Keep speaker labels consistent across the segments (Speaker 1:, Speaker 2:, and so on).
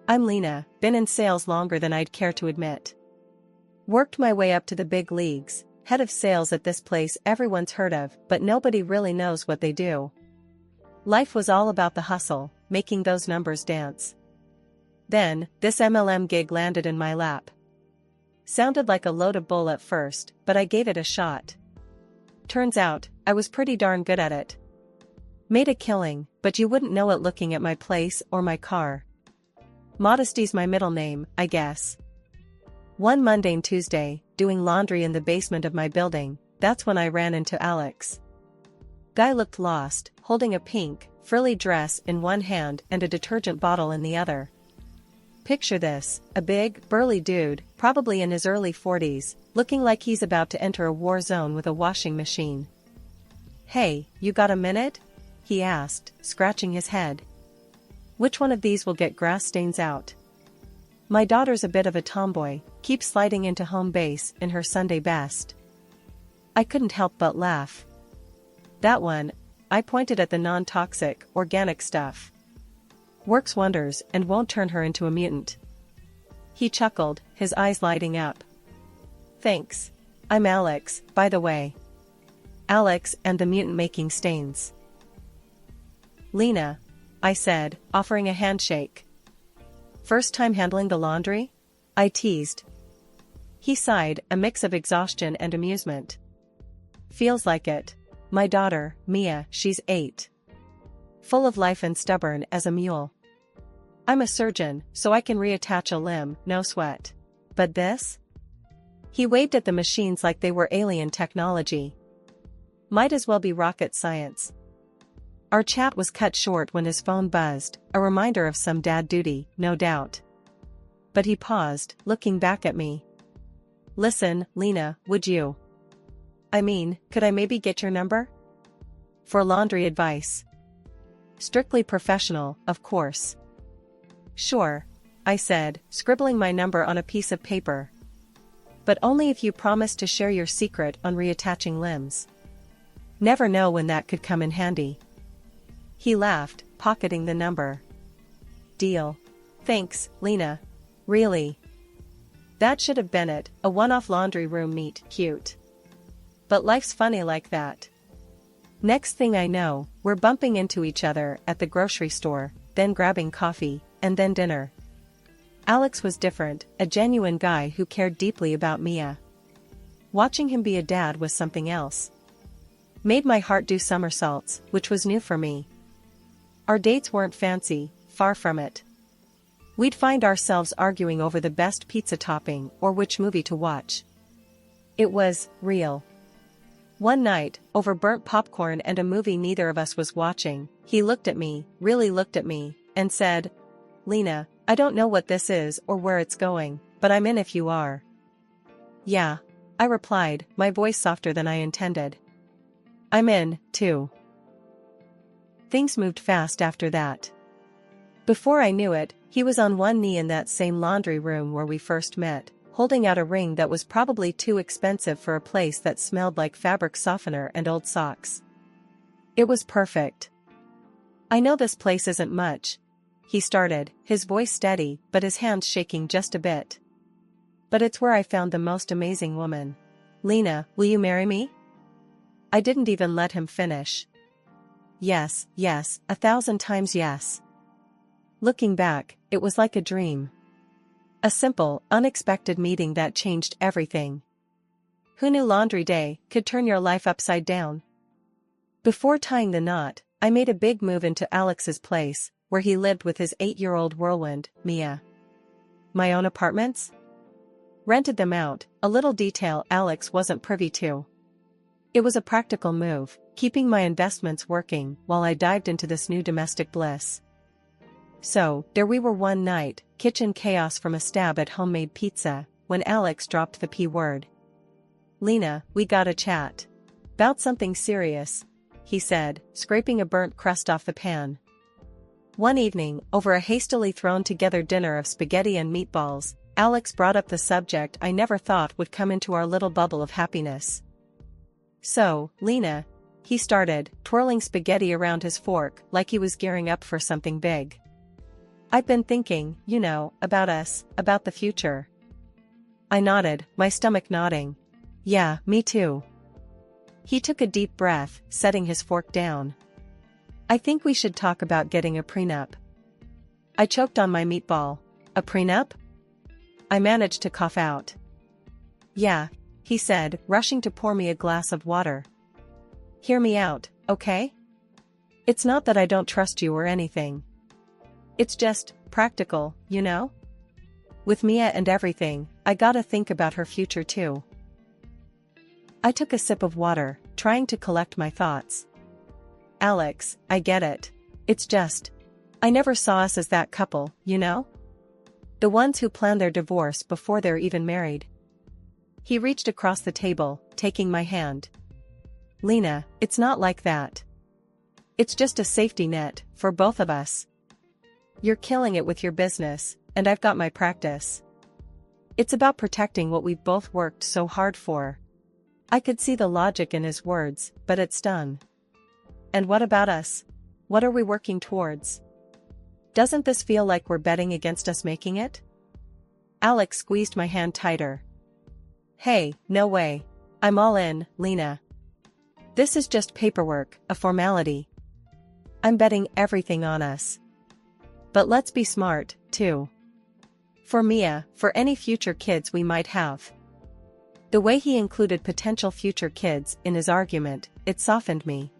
Speaker 1: I'm Lena, been in sales longer than I'd care to admit. Worked my way up to the big leagues, head of sales at this place everyone's heard of, but nobody really knows what they do. Life was all about the hustle, making those numbers dance. Then, this MLM gig landed in my lap. Sounded like a load of bull at first, but I gave it a shot. Turns out, I was pretty darn good at it. Made a killing, but you wouldn't know it looking at my place or my car. Modesty's my middle name, I guess. One mundane Tuesday, doing laundry in the basement of my building, that's when I ran into Alex. Guy looked lost, holding a pink, frilly dress in one hand and a detergent bottle in the other. Picture this, a big, burly dude, probably in his early 40s, looking like he's about to enter a war zone with a washing machine. "Hey, you got a minute?" he asked, scratching his head. "Which one of these will get grass stains out?" My daughter's a bit of a tomboy, keeps sliding into home base in her Sunday best. I couldn't help but laugh. "That one," I pointed at the non-toxic, organic stuff. "Works wonders and won't turn her into a mutant." He chuckled, his eyes lighting up. "Thanks. I'm Alex, by the way. Alex and the mutant making stains." "Lena," I said, offering a handshake. "First time handling the laundry?" I teased. He sighed, a mix of exhaustion and amusement. "Feels like it. My daughter, Mia, she's 8. Full of life and stubborn as a mule. I'm a surgeon, so I can reattach a limb, no sweat. But this?" He waved at the machines like they were alien technology. "Might as well be rocket science." Our chat was cut short when his phone buzzed, a reminder of some dad duty, no doubt. But he paused, looking back at me. "Listen, Lena, would you? I mean, could I maybe get your number? For laundry advice. Strictly professional, of course." "Sure," I said, scribbling my number on a piece of paper. "But only if you promise to share your secret on reattaching limbs. Never know when that could come in handy." He laughed, pocketing the number. "Deal. Thanks, Lena. Really. That should have been it, a one-off laundry room meet, cute. But life's funny like that. Next thing I know, we're bumping into each other at the grocery store, then grabbing coffee, and then dinner. Alex was different, a genuine guy who cared deeply about Mia. Watching him be a dad was something else. Made my heart do somersaults, which was new for me. Our dates weren't fancy, far from it. We'd find ourselves arguing over the best pizza topping or which movie to watch. It was real. One night, over burnt popcorn and a movie neither of us was watching, he looked at me, really looked at me, and said, "Lena, I don't know what this is or where it's going, but I'm in if you are." "Yeah," I replied, my voice softer than I intended. "I'm in, too." Things moved fast after that. Before I knew it, he was on one knee in that same laundry room where we first met, holding out a ring that was probably too expensive for a place that smelled like fabric softener and old socks. It was perfect. "I know this place isn't much," he started, his voice steady but his hands shaking just a bit. "But it's where I found the most amazing woman. Lena, will you marry me?" I didn't even let him finish. Yes, 1,000 times yes. Looking back, it was like a dream. A simple, unexpected meeting that changed everything. Who knew laundry day could turn your life upside down? Before tying the knot, I made a big move into Alex's place, where he lived with his 8-year-old whirlwind, Mia. My own apartments? Rented them out, a little detail Alex wasn't privy to. It was a practical move, keeping my investments working while I dived into this new domestic bliss. So, there we were one night, kitchen chaos from a stab at homemade pizza, when Alex dropped the P word. "Lena, we gotta chat. 'Bout something serious," he said, scraping a burnt crust off the pan. One evening, over a hastily thrown-together dinner of spaghetti and meatballs, Alex brought up the subject I never thought would come into our little bubble of happiness. "So, Lena," he started, twirling spaghetti around his fork like he was gearing up for something big. I've been thinking, about us, about the future. I nodded, my stomach nodding. Yeah, me too. He took a deep breath, setting his fork down. I think we should talk about getting a prenup. I choked on my meatball. A prenup? I managed to cough out. Yeah, he said, rushing to pour me a glass of water. Hear me out, okay? It's not that I don't trust you or anything. It's just practical, With Mia and everything, I gotta think about her future too. I took a sip of water, trying to collect my thoughts. Alex, I get it. It's just, I never saw us as that couple, The ones who plan their divorce before they're even married. He reached across the table, taking my hand. Lena, it's not like that. It's just a safety net, for both of us. You're killing it with your business, and I've got my practice. It's about protecting what we've both worked so hard for. I could see the logic in his words, but it stung. And what about us? What are we working towards? Doesn't this feel like we're betting against us making it? Alex squeezed my hand tighter. Hey, no way. I'm all in, Lena. This is just paperwork, a formality. I'm betting everything on us. But let's be smart, too. For Mia, for any future kids we might have. The way he included potential future kids in his argument, it softened me.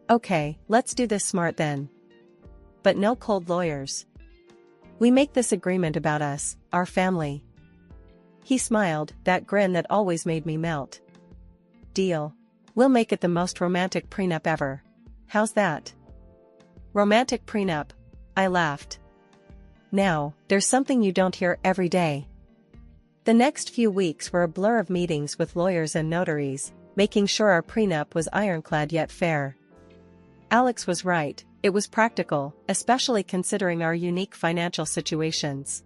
Speaker 1: Okay, let's do this smart then. But no cold lawyers. We make this agreement about us, our family. He smiled, that grin that always made me melt. Deal. We'll make it the most romantic prenup ever. How's that? Romantic prenup. I laughed. Now, there's something you don't hear every day. The next few weeks were a blur of meetings with lawyers and notaries, making sure our prenup was ironclad yet fair. Alex was right, it was practical, especially considering our unique financial situations.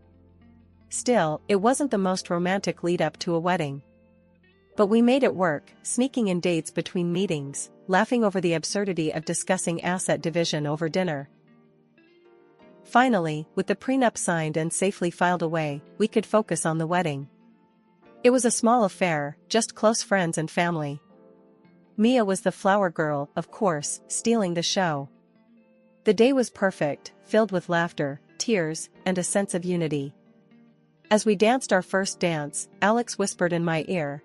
Speaker 1: Still, it wasn't the most romantic lead-up to a wedding. But we made it work, sneaking in dates between meetings, laughing over the absurdity of discussing asset division over dinner. Finally, with the prenup signed and safely filed away, we could focus on the wedding. It was a small affair, just close friends and family. Mia was the flower girl, of course, stealing the show. The day was perfect, filled with laughter, tears, and a sense of unity. As we danced our first dance, Alex whispered in my ear,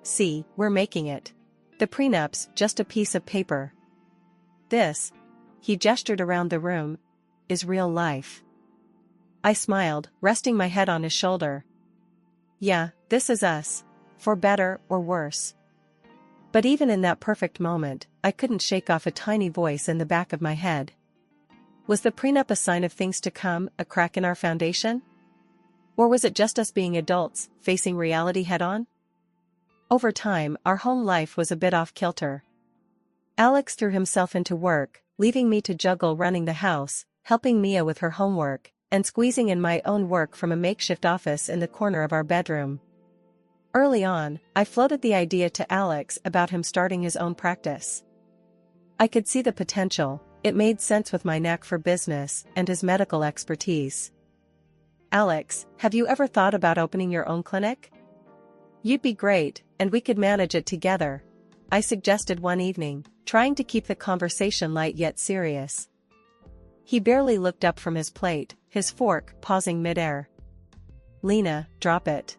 Speaker 1: "See, we're making it. The prenup's just a piece of paper. This," he gestured around the room, "is real life." I smiled, resting my head on his shoulder. Yeah, this is us. For better or worse. But even in that perfect moment, I couldn't shake off a tiny voice in the back of my head. Was the prenup a sign of things to come, a crack in our foundation? Or was it just us being adults, facing reality head-on? Over time, our home life was a bit off-kilter. Alex threw himself into work, leaving me to juggle running the house, helping Mia with her homework, and squeezing in my own work from a makeshift office in the corner of our bedroom. Early on, I floated the idea to Alex about him starting his own practice. I could see the potential, it made sense with my knack for business and his medical expertise. Alex, have you ever thought about opening your own clinic? You'd be great, and we could manage it together, I suggested one evening, trying to keep the conversation light yet serious. He barely looked up from his plate, his fork pausing midair. Lena, drop it.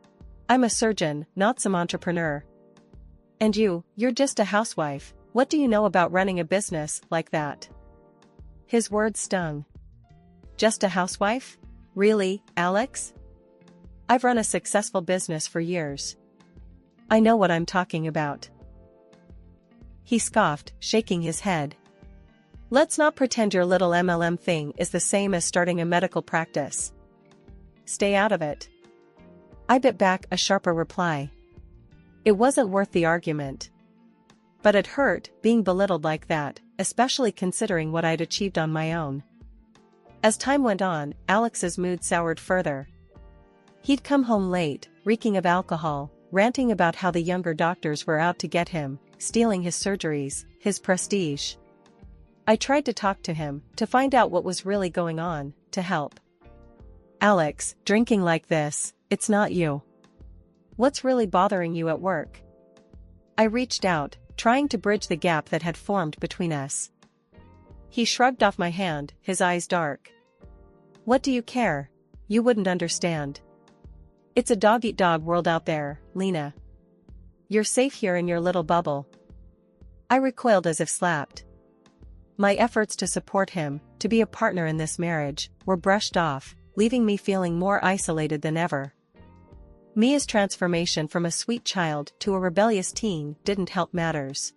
Speaker 1: I'm a surgeon, not some entrepreneur. And you're just a housewife, what do you know about running a business like that? His words stung. Just a housewife? Really, Alex? I've run a successful business for years. I know what I'm talking about. He scoffed, shaking his head. Let's not pretend your little MLM thing is the same as starting a medical practice. Stay out of it. I bit back a sharper reply. It wasn't worth the argument. But it hurt, being belittled like that, especially considering what I'd achieved on my own. As time went on, Alex's mood soured further. He'd come home late, reeking of alcohol, ranting about how the younger doctors were out to get him, stealing his surgeries, his prestige. I tried to talk to him, to find out what was really going on, to help. Alex, drinking like this, it's not you. What's really bothering you at work? I reached out, trying to bridge the gap that had formed between us. He shrugged off my hand, his eyes dark. What do you care? You wouldn't understand. It's a dog-eat-dog world out there, Lena. You're safe here in your little bubble. I recoiled as if slapped. My efforts to support him, to be a partner in this marriage, were brushed off, leaving me feeling more isolated than ever. Mia's transformation from a sweet child to a rebellious teen didn't help matters.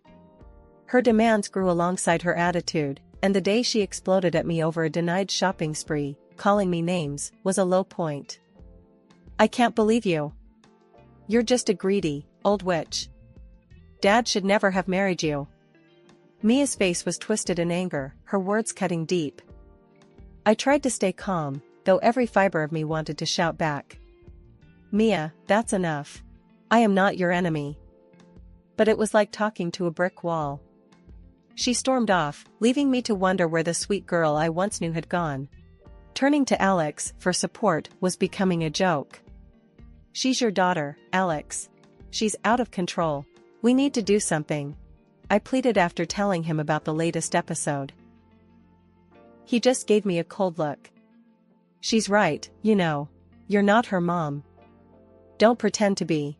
Speaker 1: Her demands grew alongside her attitude, and the day she exploded at me over a denied shopping spree, calling me names, was a low point. I can't believe you. You're just a greedy, old witch. Dad should never have married you. Mia's face was twisted in anger, her words cutting deep. I tried to stay calm, though every fiber of me wanted to shout back. Mia, that's enough. I am not your enemy. But it was like talking to a brick wall. She stormed off, leaving me to wonder where the sweet girl I once knew had gone. Turning to Alex for support was becoming a joke. She's your daughter, Alex. She's out of control. We need to do something. I pleaded after telling him about the latest episode. He just gave me a cold look. She's right, you know. You're not her mom. Don't pretend to be.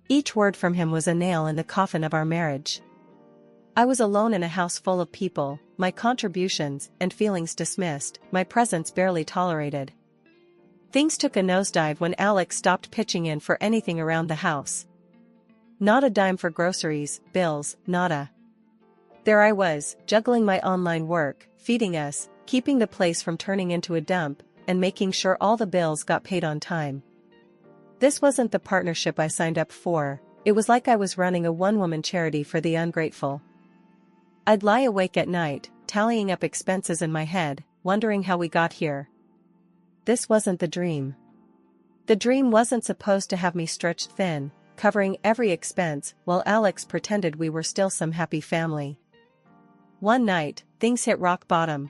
Speaker 1: Each word from him was a nail in the coffin of our marriage. I was alone in a house full of people, my contributions and feelings dismissed, my presence barely tolerated. Things took a nosedive when Alex stopped pitching in for anything around the house. Not a dime for groceries, bills, nada. There I was, juggling my online work, feeding us, keeping the place from turning into a dump, and making sure all the bills got paid on time. This wasn't the partnership I signed up for. It was like I was running a one-woman charity for the ungrateful. I'd lie awake at night, tallying up expenses in my head, wondering how we got here. This wasn't the dream. The dream wasn't supposed to have me stretched thin, covering every expense, while Alex pretended we were still some happy family. One night, things hit rock bottom.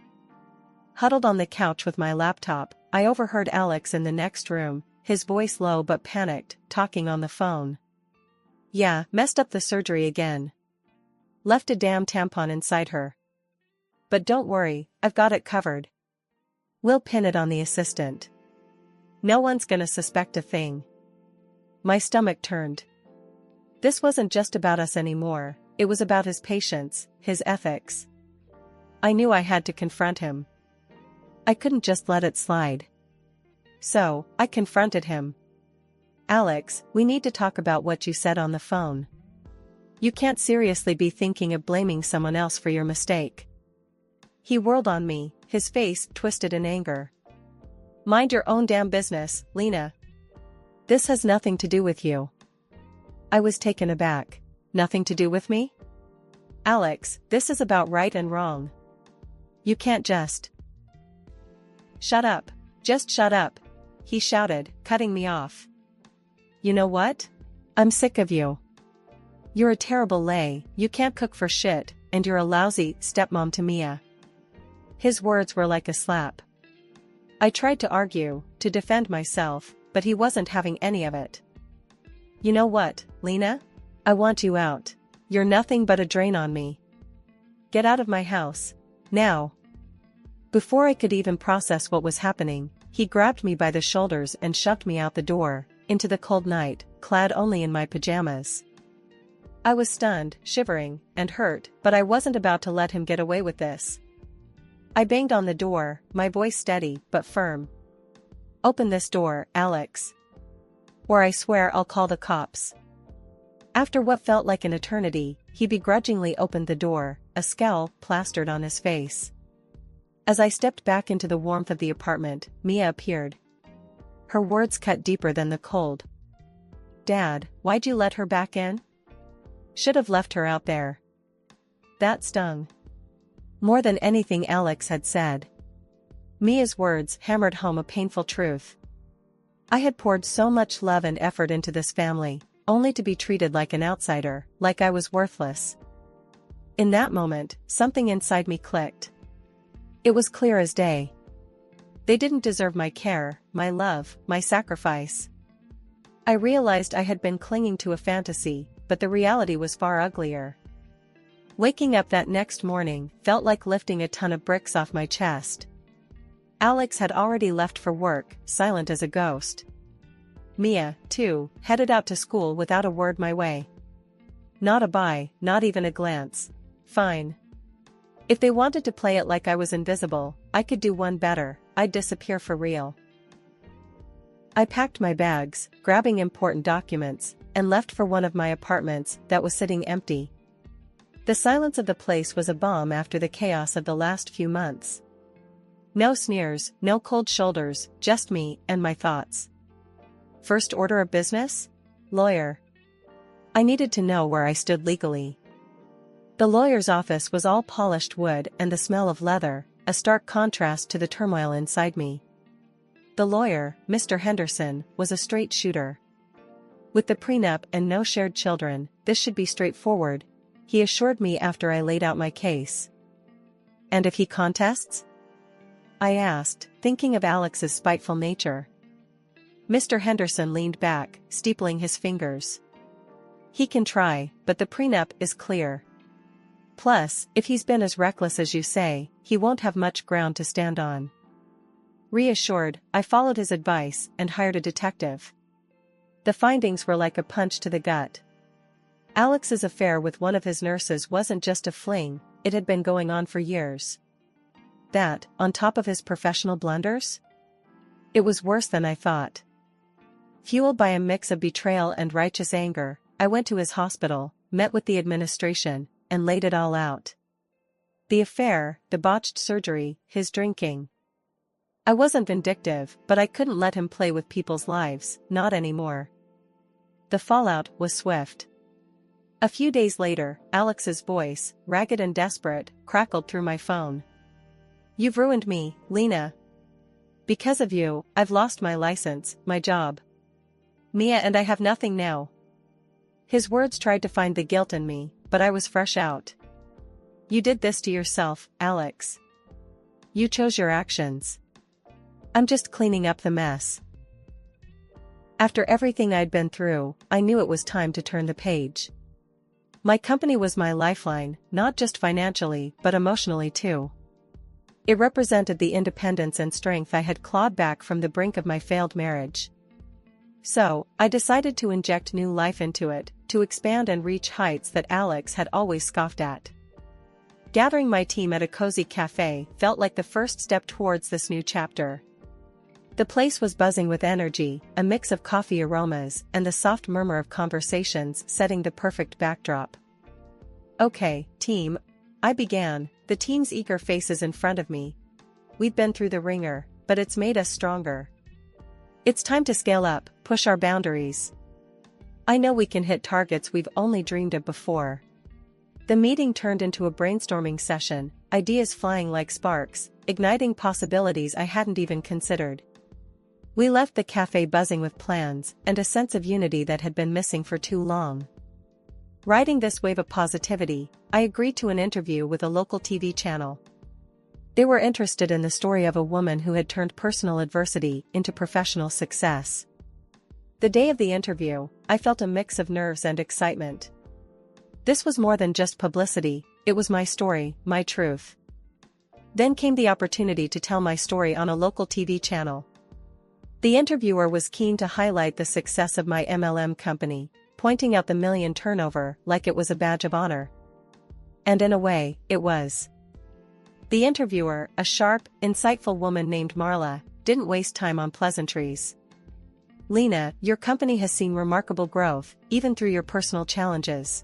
Speaker 1: Huddled on the couch with my laptop, I overheard Alex in the next room, his voice low but panicked, talking on the phone. Yeah, messed up the surgery again. Left a damn tampon inside her. But don't worry, I've got it covered. We'll pin it on the assistant. No one's gonna suspect a thing. My stomach turned. This wasn't just about us anymore, it was about his patience, his ethics. I knew I had to confront him. I couldn't just let it slide. So, I confronted him. Alex, we need to talk about what you said on the phone. You can't seriously be thinking of blaming someone else for your mistake. He whirled on me, his face twisted in anger. Mind your own damn business, Lena. This has nothing to do with you. I was taken aback. Nothing to do with me? Alex, this is about right and wrong. You can't just. Shut up. Just shut up. He shouted, cutting me off. You know what? I'm sick of you. You're a terrible lay, you can't cook for shit, and you're a lousy stepmom to Mia. His words were like a slap. I tried to argue, to defend myself, but he wasn't having any of it. You know what, Lena? I want you out. You're nothing but a drain on me. Get out of my house. Now. Before I could even process what was happening, he grabbed me by the shoulders and shoved me out the door, into the cold night, clad only in my pajamas. I was stunned, shivering, and hurt, but I wasn't about to let him get away with this. I banged on the door, my voice steady but firm. Open this door, Alex. Or I swear I'll call the cops. After what felt like an eternity, he begrudgingly opened the door, a scowl plastered on his face. As I stepped back into the warmth of the apartment, Mia appeared. Her words cut deeper than the cold. Dad, why'd you let her back in? Should have left her out there. That stung. More than anything Alex had said. Mia's words hammered home a painful truth. I had poured so much love and effort into this family, only to be treated like an outsider, like I was worthless. In that moment, something inside me clicked. It was clear as day. They didn't deserve my care, my love, my sacrifice. I realized I had been clinging to a fantasy, but the reality was far uglier. Waking up that next morning felt like lifting a ton of bricks off my chest. Alex had already left for work, silent as a ghost. Mia, too, headed out to school without a word my way. Not a bye, not even a glance. Fine. If they wanted to play it like I was invisible, I could do one better: I'd disappear for real. I packed my bags, grabbing important documents, and left for one of my apartments that was sitting empty. The silence of the place was a balm after the chaos of the last few months. No sneers, no cold shoulders, just me and my thoughts. First order of business? Lawyer. I needed to know where I stood legally. The lawyer's office was all polished wood and the smell of leather, a stark contrast to the turmoil inside me. The lawyer, Mr. Henderson, was a straight shooter. With the prenup and no shared children, this should be straightforward, he assured me after I laid out my case. And if he contests? I asked, thinking of Alex's spiteful nature. Mr. Henderson leaned back, steepling his fingers. He can try, but the prenup is clear. Plus, if he's been as reckless as you say, he won't have much ground to stand on. Reassured, I followed his advice and hired a detective. The findings were like a punch to the gut. Alex's affair with one of his nurses wasn't just a fling, it had been going on for years. That, on top of his professional blunders? It was worse than I thought. Fueled by a mix of betrayal and righteous anger, I went to his hospital, met with the administration, and laid it all out. The affair, the botched surgery, his drinking. I wasn't vindictive, but I couldn't let him play with people's lives, not anymore. The fallout was swift. A few days later, Alex's voice, ragged and desperate, crackled through my phone. "You've ruined me, Lena. Because of you, I've lost my license, my job. Mia and I have nothing now." His words tried to find the guilt in me, but I was fresh out. "You did this to yourself, Alex. You chose your actions. I'm just cleaning up the mess." After everything I'd been through, I knew it was time to turn the page. My company was my lifeline, not just financially, but emotionally too. It represented the independence and strength I had clawed back from the brink of my failed marriage. So, I decided to inject new life into it, to expand and reach heights that Alex had always scoffed at. Gathering my team at a cozy cafe felt like the first step towards this new chapter. The place was buzzing with energy, a mix of coffee aromas and the soft murmur of conversations setting the perfect backdrop. "Okay, team," I began, the team's eager faces in front of me. "We've been through the ringer, but it's made us stronger. It's time to scale up, push our boundaries. I know we can hit targets we've only dreamed of before." The meeting turned into a brainstorming session, ideas flying like sparks, igniting possibilities I hadn't even considered. We left the cafe buzzing with plans and a sense of unity that had been missing for too long. Riding this wave of positivity, I agreed to an interview with a local TV channel. They were interested in the story of a woman who had turned personal adversity into professional success. The day of the interview, I felt a mix of nerves and excitement. This was more than just publicity, it was my story, my truth. Then came the opportunity to tell my story on a local TV channel. The interviewer was keen to highlight the success of my MLM company, pointing out the million turnover like it was a badge of honor. And in a way, it was. The interviewer, a sharp, insightful woman named Marla, didn't waste time on pleasantries. "Lena, your company has seen remarkable growth, even through your personal challenges.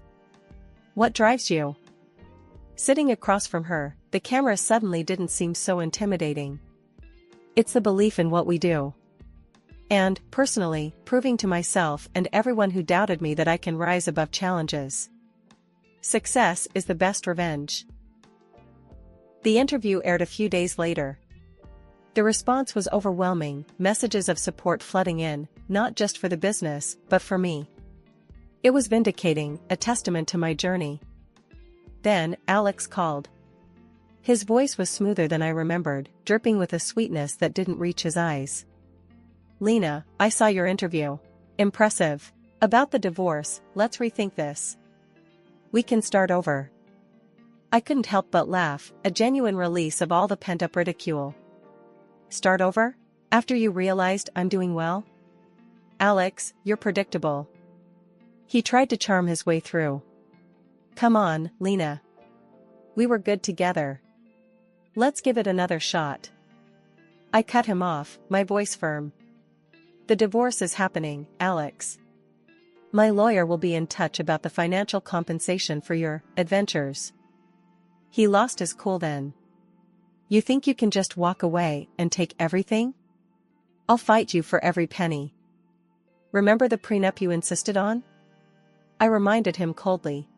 Speaker 1: What drives you?" Sitting across from her, the camera suddenly didn't seem so intimidating. "It's the belief in what we do. And, personally, proving to myself and everyone who doubted me that I can rise above challenges. Success is the best revenge." The interview aired a few days later. The response was overwhelming, messages of support flooding in, not just for the business, but for me. It was vindicating, a testament to my journey. Then, Alex called. His voice was smoother than I remembered, dripping with a sweetness that didn't reach his eyes. Lena, I saw your interview. Impressive. About the divorce, let's rethink this. We can start over. I couldn't help but laugh, a genuine release of all the pent-up ridicule. Start over? After you realized I'm doing well? Alex, you're predictable. He tried to charm his way through. Come on, Lena. We were good together. Let's give it another shot. I cut him off, my voice firm. The divorce is happening, Alex. My lawyer will be in touch about the financial compensation for your adventures. He lost his cool then. You think you can just walk away and take everything? I'll fight you for every penny. Remember the prenup you insisted on? I reminded him coldly.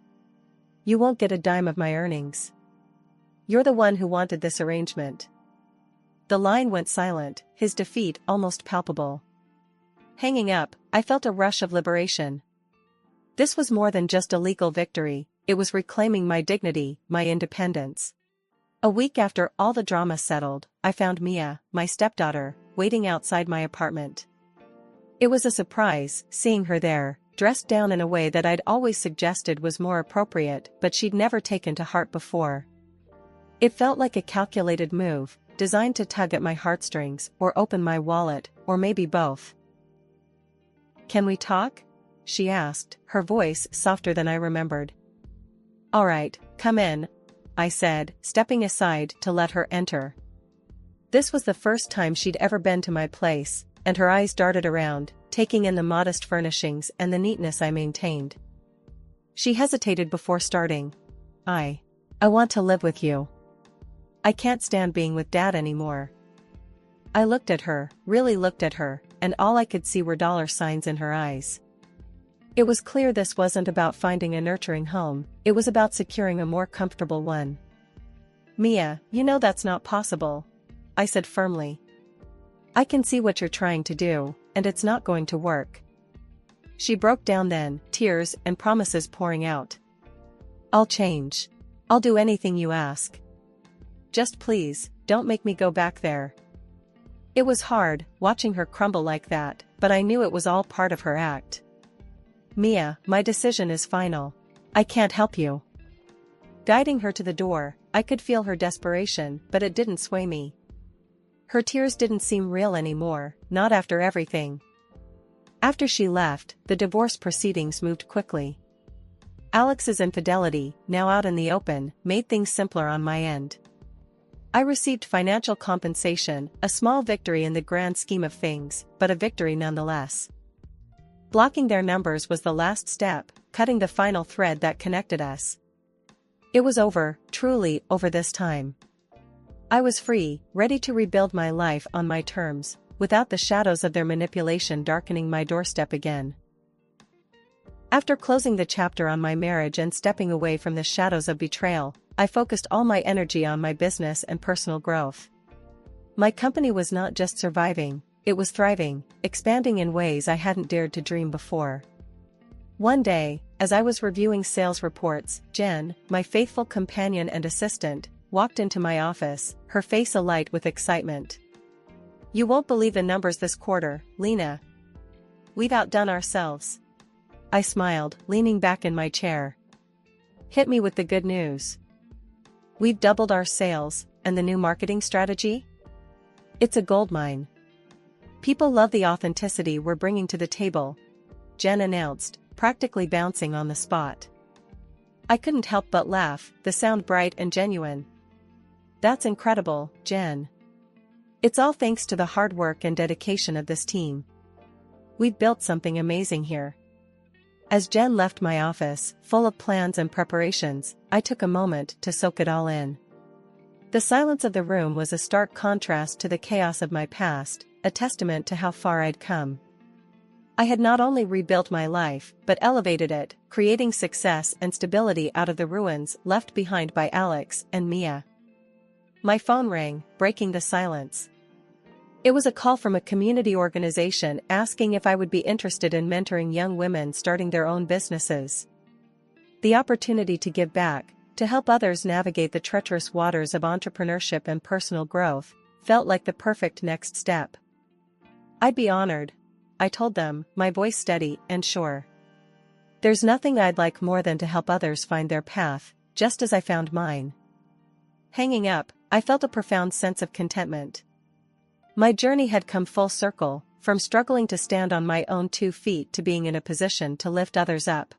Speaker 1: You won't get a dime of my earnings. You're the one who wanted this arrangement. The line went silent, his defeat almost palpable. Hanging up, I felt a rush of liberation. This was more than just a legal victory, it was reclaiming my dignity, my independence. A week after all the drama settled, I found Mia, my stepdaughter, waiting outside my apartment. It was a surprise, seeing her there, dressed down in a way that I'd always suggested was more appropriate, but she'd never taken to heart before. It felt like a calculated move, designed to tug at my heartstrings, or open my wallet, or maybe both. Can we talk? She asked, her voice softer than I remembered. All right, come in, I said, stepping aside to let her enter. This was the first time she'd ever been to my place, and her eyes darted around, taking in the modest furnishings and the neatness I maintained. She hesitated before starting. I want to live with you. I can't stand being with Dad anymore. I looked at her, really looked at her, and all I could see were dollar signs in her eyes. It was clear this wasn't about finding a nurturing home, it was about securing a more comfortable one. Mia, you know that's not possible, I said firmly. I can see what you're trying to do, and it's not going to work. She broke down then, tears and promises pouring out. I'll change. I'll do anything you ask. Just please, don't make me go back there. It was hard, watching her crumble like that, but I knew it was all part of her act. Mia, my decision is final. I can't help you. Guiding her to the door, I could feel her desperation, but it didn't sway me. Her tears didn't seem real anymore, not after everything. After she left, the divorce proceedings moved quickly. Alex's infidelity, now out in the open, made things simpler on my end. I received financial compensation, a small victory in the grand scheme of things, but a victory nonetheless. Blocking their numbers was the last step, cutting the final thread that connected us. It was over, truly over this time. I was free, ready to rebuild my life on my terms, without the shadows of their manipulation darkening my doorstep again. After closing the chapter on my marriage and stepping away from the shadows of betrayal, I focused all my energy on my business and personal growth. My company was not just surviving, it was thriving, expanding in ways I hadn't dared to dream before. One day, as I was reviewing sales reports, Jen, my faithful companion and assistant, walked into my office, her face alight with excitement. You won't believe the numbers this quarter, Lena. We've outdone ourselves. I smiled, leaning back in my chair. Hit me with the good news. We've doubled our sales, and the new marketing strategy? It's a goldmine. People love the authenticity we're bringing to the table, Jen announced, practically bouncing on the spot. I couldn't help but laugh, the sound bright and genuine. That's incredible, Jen. It's all thanks to the hard work and dedication of this team. We've built something amazing here. As Jen left my office, full of plans and preparations, I took a moment to soak it all in. The silence of the room was a stark contrast to the chaos of my past, a testament to how far I'd come. I had not only rebuilt my life, but elevated it, creating success and stability out of the ruins left behind by Alex and Mia. My phone rang, breaking the silence. It was a call from a community organization asking if I would be interested in mentoring young women starting their own businesses. The opportunity to give back, To help others navigate the treacherous waters of entrepreneurship and personal growth felt like the perfect next step. I'd be honored, I told them, my voice steady and sure. There's nothing I'd like more than to help others find their path, just as I found mine. Hanging up, I felt a profound sense of contentment. My journey had come full circle, from struggling to stand on my own 2 feet to being in a position to lift others up.